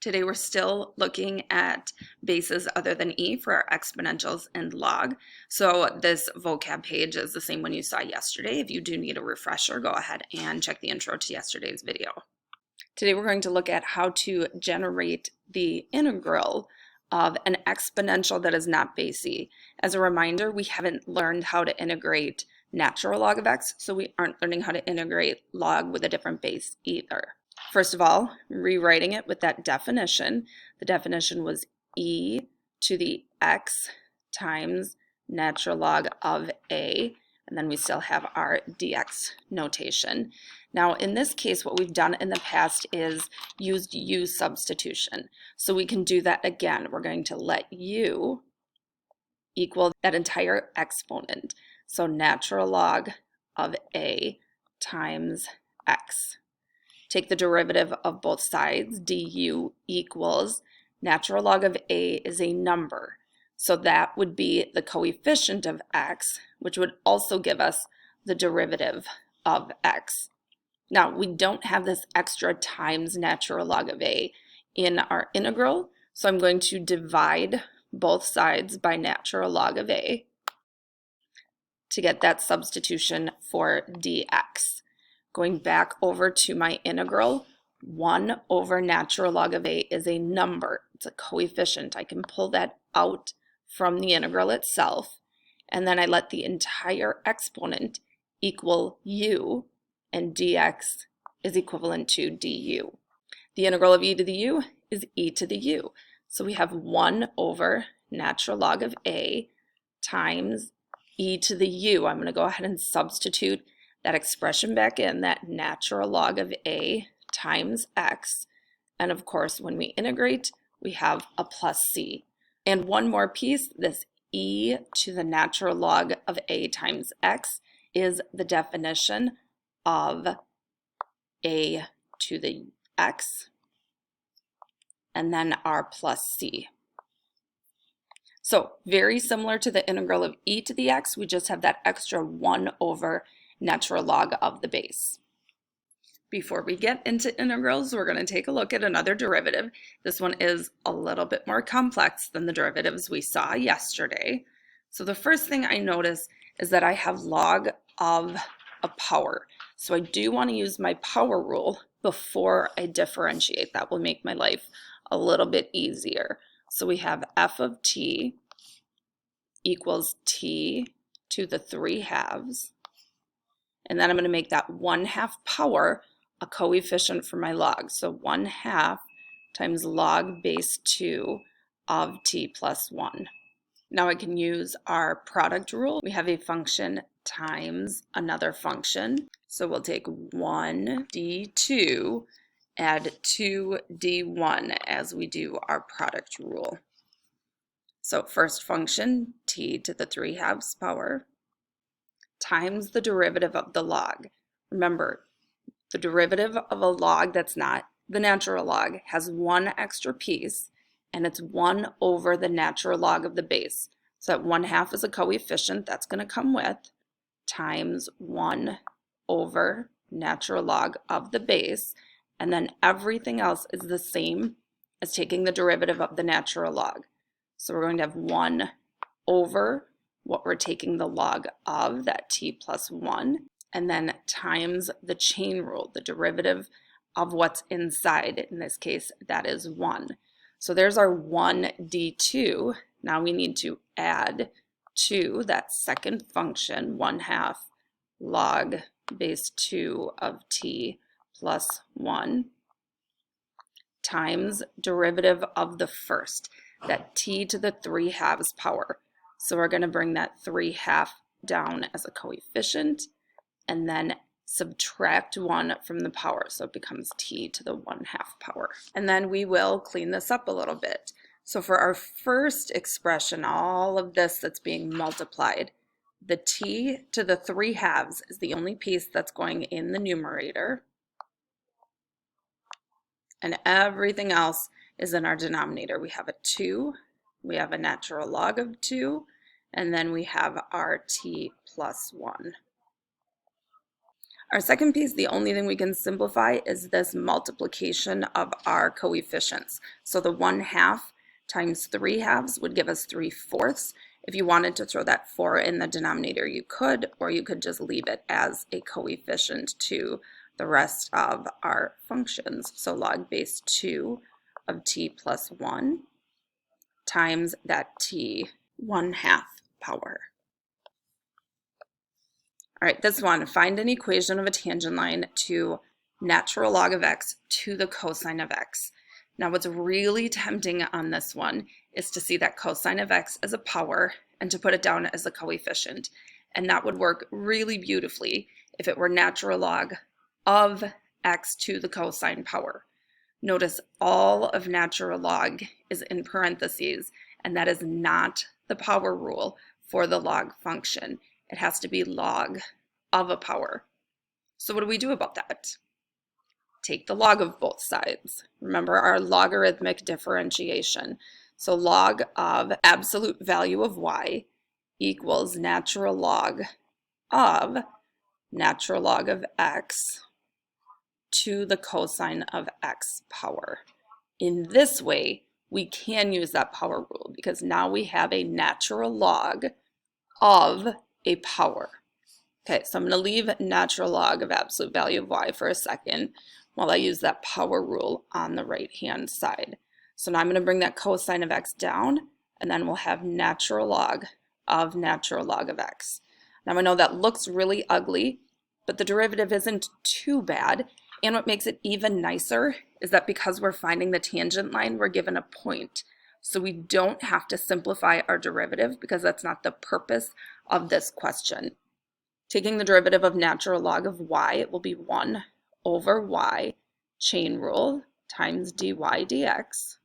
Today we're still looking at bases other than e for our exponentials and log. So this vocab page is the same one you saw yesterday. If you do need a refresher, go ahead and check the intro to yesterday's video. Today we're going to look at how to generate the integral of an exponential that is not base e. As a reminder, we haven't learned how to integrate natural log of x, so we aren't learning how to integrate log with a different base either. First of all, rewriting it with that definition. The definition was e to the x times natural log of a, and then we still have our dx notation. Now in this case, what we've done in the past is used u substitution. So we can do that again. We're going to let u equal that entire exponent. So natural log of a times x. Take the derivative of both sides, du equals natural log of a is a number. So that would be the coefficient of x, which would also give us the derivative of x. Now, we don't have this extra times natural log of a in our integral, so I'm going to divide both sides by natural log of a to get that substitution for dx. Going back over to my integral, 1 over natural log of a is a number. It's a coefficient. I can pull that out from the integral itself, and then I let the entire exponent equal u, and dx is equivalent to du. The integral of e to the u is e to the u. So we have 1 over natural log of a times e to the u. I'm going to go ahead and substitute that expression back in, that natural log of a times x. And of course, when we integrate, we have a plus c. And one more piece, this e to the natural log of a times x is the definition of a to the x, and then our plus c. So very similar to the integral of e to the x, we just have that extra 1 over natural log of the base. Before we get into integrals, we're going to take a look at another derivative. This one is a little bit more complex than the derivatives we saw yesterday. So the first thing I notice is that I have log of a power. So I do want to use my power rule before I differentiate. That will make my life a little bit easier. So we have f of t equals t to the 3/2. And then I'm going to make that 1/2 power a coefficient for my log. So 1/2 times log base 2 of t plus 1. Now I can use our product rule. We have a function times another function. So we'll take 1 d2, add 2 d1 as we do our product rule. So first function, t to the 3/2 power, times the derivative of the log. Remember, the derivative of a log that's not the natural log has one extra piece, and it's 1 over the natural log of the base. So that 1/2 is a coefficient that's going to come with, times 1 over natural log of the base, and then everything else is the same as taking the derivative of the natural log. So we're going to have 1 over what we're taking the log of, that t plus 1, and then times the chain rule, the derivative of what's inside. In this case, that is 1. So there's our 1 d2. Now we need to add to that second function, 1/2 log base 2 of t plus 1 times derivative of the first, that t to the 3/2 power. So we're going to bring that 3/2 down as a coefficient and then subtract 1 from the power. So it becomes t to the 1/2 power. And then we will clean this up a little bit. So for our first expression, all of this that's being multiplied, the t to the 3/2 is the only piece that's going in the numerator. And everything else is in our denominator. We have a 2, we have a natural log of 2, and then we have our t plus 1. Our second piece, the only thing we can simplify is this multiplication of our coefficients. So the 1/2 times 3/2 would give us 3/4. If you wanted to throw that 4 in the denominator, you could, or you could just leave it as a coefficient to the rest of our functions. So log base 2 of t plus 1 times that t 1/2 power. All right, this one, find an equation of a tangent line to natural log of x to the cosine of x. Now what's really tempting on this one is to see that cosine of x as a power and to put it down as a coefficient. And that would work really beautifully if it were natural log of x to the cosine power. Notice all of natural log is in parentheses, and that is not the power rule for the log function. It has to be log of a power. So what do we do about that? Take the log of both sides. Remember our logarithmic differentiation. So log of absolute value of y equals natural log of x to the cosine of x power. In this way, we can use that power rule because now we have a natural log of a power. Okay, so I'm going to leave natural log of absolute value of y for a second while I use that power rule on the right-hand side. So now I'm going to bring that cosine of x down, and then we'll have natural log of x. Now I know that looks really ugly, but the derivative isn't too bad. And what makes it even nicer is that because we're finding the tangent line, we're given a point. So we don't have to simplify our derivative because that's not the purpose of this question. Taking the derivative of natural log of y, it will be 1 over y chain rule times dy dx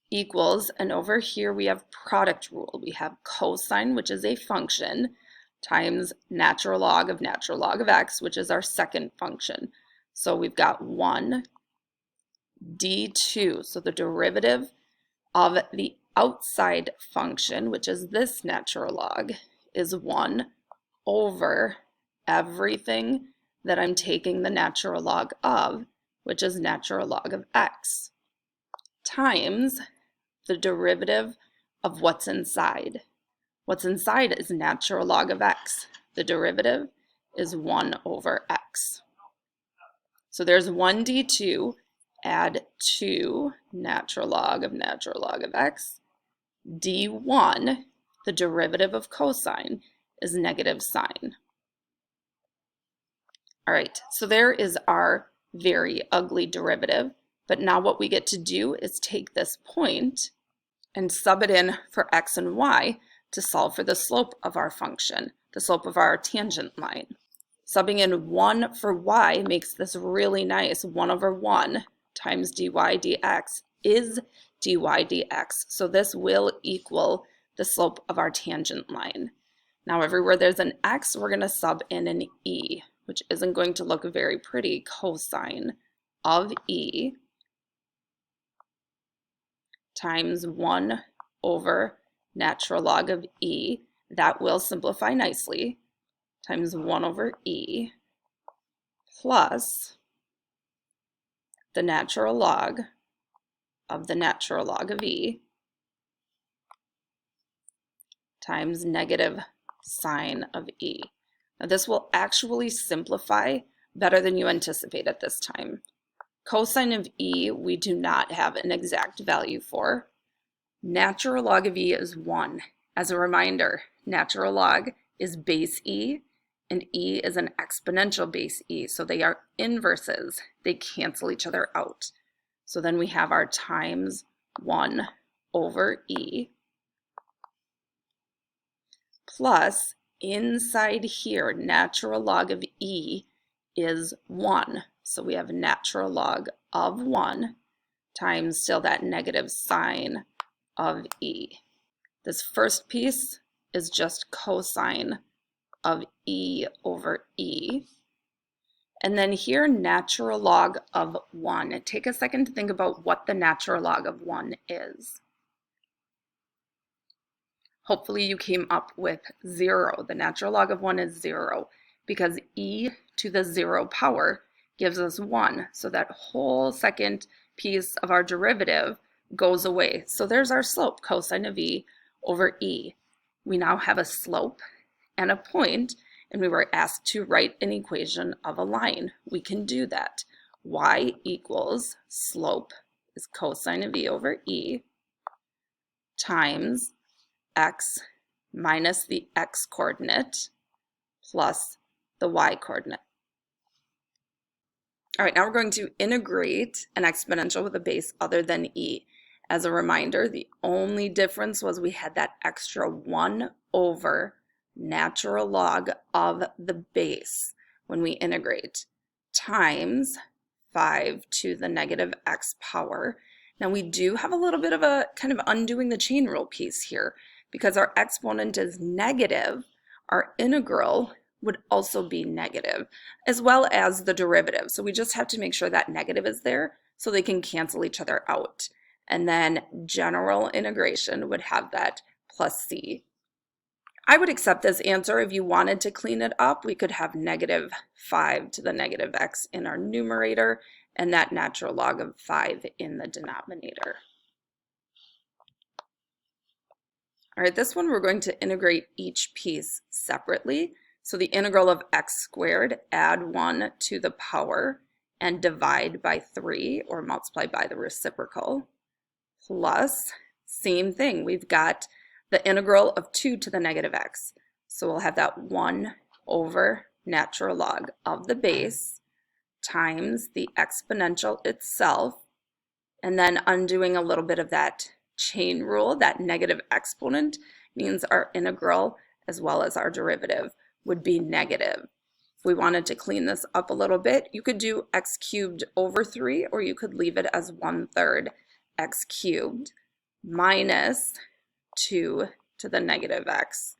equals, and over here we have product rule. We have cosine, which is a function, times natural log of x, which is our second function. So we've got 1 d2, so the derivative of the outside function, which is this natural log, is 1 over everything that I'm taking the natural log of, which is natural log of x, times the derivative of what's inside. What's inside is natural log of x. The derivative is 1 over x. So there's 1 d2, add 2 natural log of x, d1, the derivative of cosine, is negative sine. All right, so there is our very ugly derivative, but now what we get to do is take this point and sub it in for x and y to solve for the slope of our function, the slope of our tangent line. Subbing in 1 for y makes this really nice. 1 over 1 times dy dx is dy dx, so this will equal the slope of our tangent line. Now everywhere there's an x, we're going to sub in an e, which isn't going to look very pretty. Cosine of e times 1 over natural log of e, that will simplify nicely, times 1 over e plus the natural log of e times negative sine of e. Now this will actually simplify better than you anticipate at this time. Cosine of e we do not have an exact value for. Natural log of e is 1. As a reminder, natural log is base e, and e is an exponential base e, so they are inverses. They cancel each other out. So then we have our times 1 over e plus inside here, natural log of e is 1. So we have natural log of 1 times still that negative sine of e. This first piece is just cosine of e over e. And then here, natural log of 1. Take a second to think about what the natural log of 1 is. Hopefully you came up with 0. The natural log of 1 is 0. because e to the 0 power gives us 1. So that whole second piece of our derivative goes away. So there's our slope, cosine of e over e. We now have a slope and a point, and we were asked to write an equation of a line. We can do that. Y equals slope is cosine of e over e times x minus the x coordinate plus the y coordinate. All right, now we're going to integrate an exponential with a base other than e. As a reminder, the only difference was we had that extra 1 over natural log of the base when we integrate times 5 to the negative x power. Now we do have a little bit of a kind of undoing the chain rule piece here. Because our exponent is negative, our integral would also be negative, as well as the derivative. So we just have to make sure that negative is there so they can cancel each other out. And then general integration would have that plus c. I would accept this answer. If you wanted to clean it up, we could have negative 5 to the negative x in our numerator and that natural log of 5 in the denominator. All right, this one we're going to integrate each piece separately. So the integral of x squared, add 1 to the power and divide by 3 or multiply by the reciprocal, plus, same thing, we've got the integral of 2 to the negative x. So we'll have that 1 over natural log of the base times the exponential itself, and then undoing a little bit of that chain rule, that negative exponent means our integral as well as our derivative would be negative. If we wanted to clean this up a little bit, you could do x cubed over 3, or you could leave it as 1/3 x cubed minus 2 to the negative x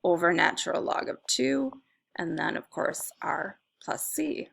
over natural log of 2, and then of course our plus c.